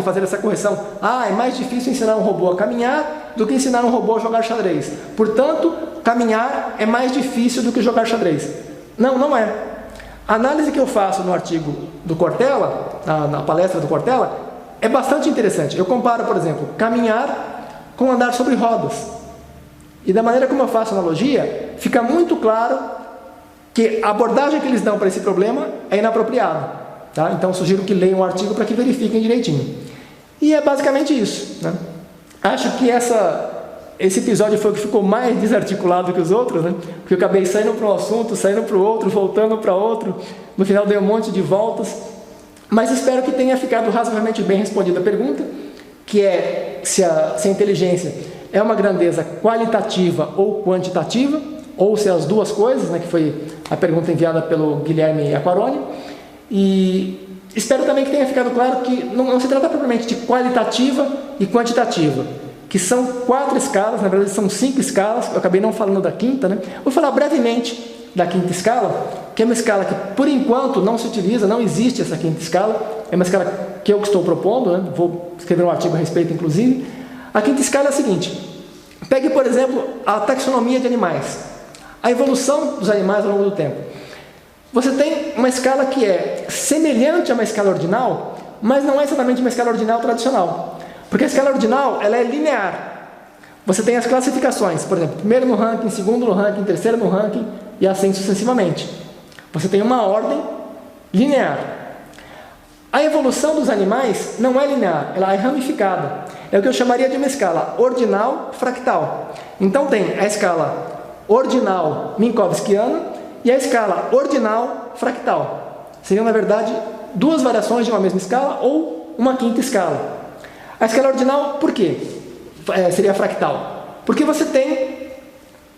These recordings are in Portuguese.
fazer essa correção. Ah, é mais difícil ensinar um robô a caminhar do que ensinar um robô a jogar xadrez. Portanto, caminhar é mais difícil do que jogar xadrez. Não, não é. A análise que eu faço no artigo do Cortella, na palestra do Cortella, é bastante interessante. Eu comparo, por exemplo, caminhar com andar sobre rodas. E da maneira como eu faço a analogia, fica muito claro que a abordagem que eles dão para esse problema é inapropriada. Tá? Então, sugiro que leiam o artigo para que verifiquem direitinho. E é basicamente isso. Né? Acho que esse episódio foi o que ficou mais desarticulado que os outros, né? Porque eu acabei saindo para um assunto, saindo para o outro, voltando para outro. No final dei um monte de voltas. Mas espero que tenha ficado razoavelmente bem respondida a pergunta, que é se a inteligência é uma grandeza qualitativa ou quantitativa, ou se as duas coisas, né, que foi a pergunta enviada pelo Guilherme Aquaroni. E espero também que tenha ficado claro que não se trata propriamente de qualitativa e quantitativa, que são 4 escalas, na verdade são 5 escalas, eu acabei não falando da quinta, né? Vou falar brevemente da quinta escala, que é uma escala que por enquanto não se utiliza, não existe essa quinta escala, é uma escala que eu estou propondo, né? Vou escrever um artigo a respeito inclusive. A quinta escala é a seguinte: pegue, por exemplo, a taxonomia de animais, a evolução dos animais ao longo do tempo. Você tem uma escala que é semelhante a uma escala ordinal, mas não é exatamente uma escala ordinal tradicional. Porque a escala ordinal, ela é linear. Você tem as classificações, por exemplo, primeiro no ranking, segundo no ranking, terceiro no ranking, e assim sucessivamente. Você tem uma ordem linear. A evolução dos animais não é linear, ela é ramificada. É o que eu chamaria de uma escala ordinal fractal. Então tem a escala ordinal minkowskiana e a escala ordinal fractal. Seriam, na verdade, 2 variações de uma mesma escala ou uma quinta escala. A escala ordinal, por quê? Seria fractal. Porque você tem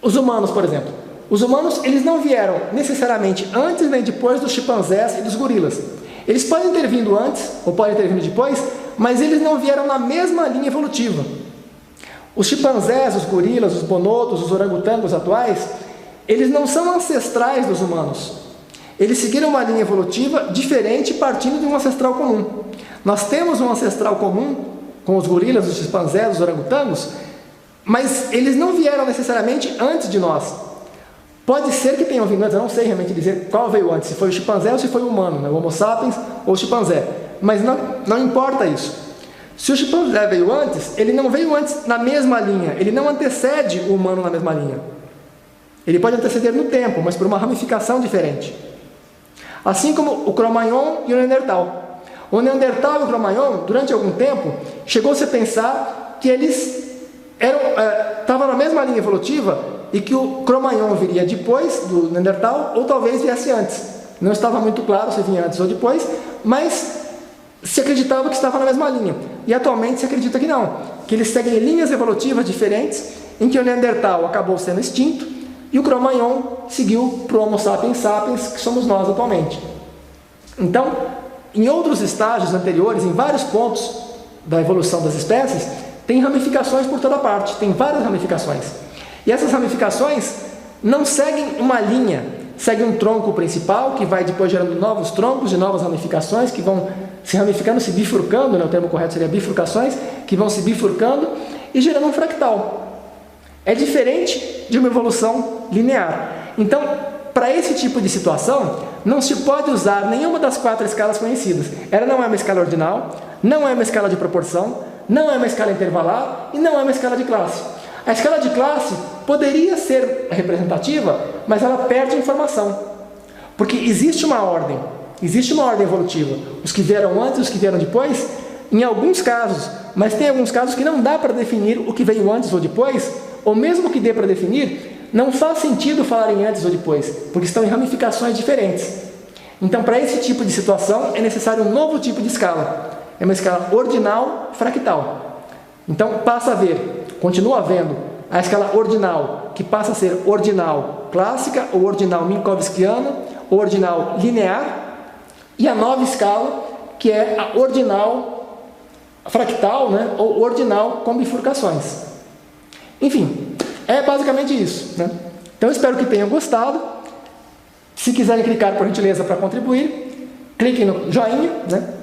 os humanos, por exemplo. Os humanos, eles não vieram necessariamente antes nem depois dos chimpanzés e dos gorilas. Eles podem ter vindo antes ou podem ter vindo depois, mas eles não vieram na mesma linha evolutiva. Os chimpanzés, os gorilas, os bonobos, os orangotangos atuais, eles não são ancestrais dos humanos. Eles seguiram uma linha evolutiva diferente partindo de um ancestral comum. Nós temos um ancestral comum com os gorilas, os chimpanzés, os orangotangos, mas eles não vieram necessariamente antes de nós. Pode ser que tenham vindo antes, eu não sei realmente dizer qual veio antes, se foi o chimpanzé ou se foi o humano, né? O Homo sapiens ou o chimpanzé. Mas não importa isso. Se o chimpanzé veio antes, ele não veio antes na mesma linha, ele não antecede o humano na mesma linha. Ele pode anteceder no tempo, mas por uma ramificação diferente. Assim como o Cro-Magnon e o Neandertal. O Neandertal e o Cro-Magnon, durante algum tempo, chegou-se a pensar que eles estavam na mesma linha evolutiva e que o Cro-Magnon viria depois do Neandertal ou talvez viesse antes. Não estava muito claro se vinha antes ou depois, mas se acreditava que estava na mesma linha. E atualmente se acredita que não, que eles seguem linhas evolutivas diferentes, em que o Neandertal acabou sendo extinto e o Cro-Magnon seguiu para o Homo sapiens sapiens, que somos nós atualmente. Então, em outros estágios anteriores, em vários pontos da evolução das espécies, tem ramificações por toda parte, tem várias ramificações. E essas ramificações não seguem uma linha, seguem um tronco principal, que vai depois gerando novos troncos de novas ramificações, que vão se ramificando, se bifurcando, né? O termo correto seria bifurcações, que vão se bifurcando e gerando um fractal. É diferente de uma evolução linear. Então, para esse tipo de situação, não se pode usar nenhuma das 4 escalas conhecidas. Ela não é uma escala ordinal, não é uma escala de proporção, não é uma escala intervalar e não é uma escala de classe. A escala de classe poderia ser representativa, mas ela perde informação. Porque existe uma ordem evolutiva. Os que vieram antes e os que vieram depois, em alguns casos, mas tem alguns casos que não dá para definir o que veio antes ou depois, ou mesmo que dê para definir, não faz sentido falar em antes ou depois, porque estão em ramificações diferentes. Então, para esse tipo de situação, é necessário um novo tipo de escala. É uma escala ordinal fractal. Então, continua havendo a escala ordinal, que passa a ser ordinal clássica, ou ordinal minkowskiana, ou ordinal linear, e a nova escala, que é a ordinal fractal, né? Ou ordinal com bifurcações. Enfim, é basicamente isso, né? Então, espero que tenham gostado. Se quiserem clicar, por gentileza, para contribuir, cliquem no joinha, né?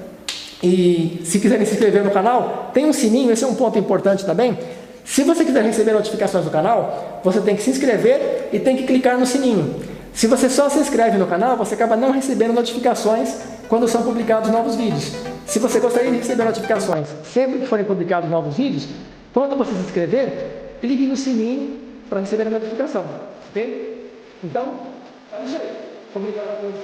E se quiserem se inscrever no canal, tem um sininho, esse é um ponto importante também. Se você quiser receber notificações do canal, você tem que se inscrever e tem que clicar no sininho. Se você só se inscreve no canal, você acaba não recebendo notificações quando são publicados novos vídeos. Se você gostaria de receber notificações sempre que forem publicados novos vídeos, quando você se inscrever, clique no sininho para receber a notificação. Ok? Então, é isso aí. Obrigado a todos.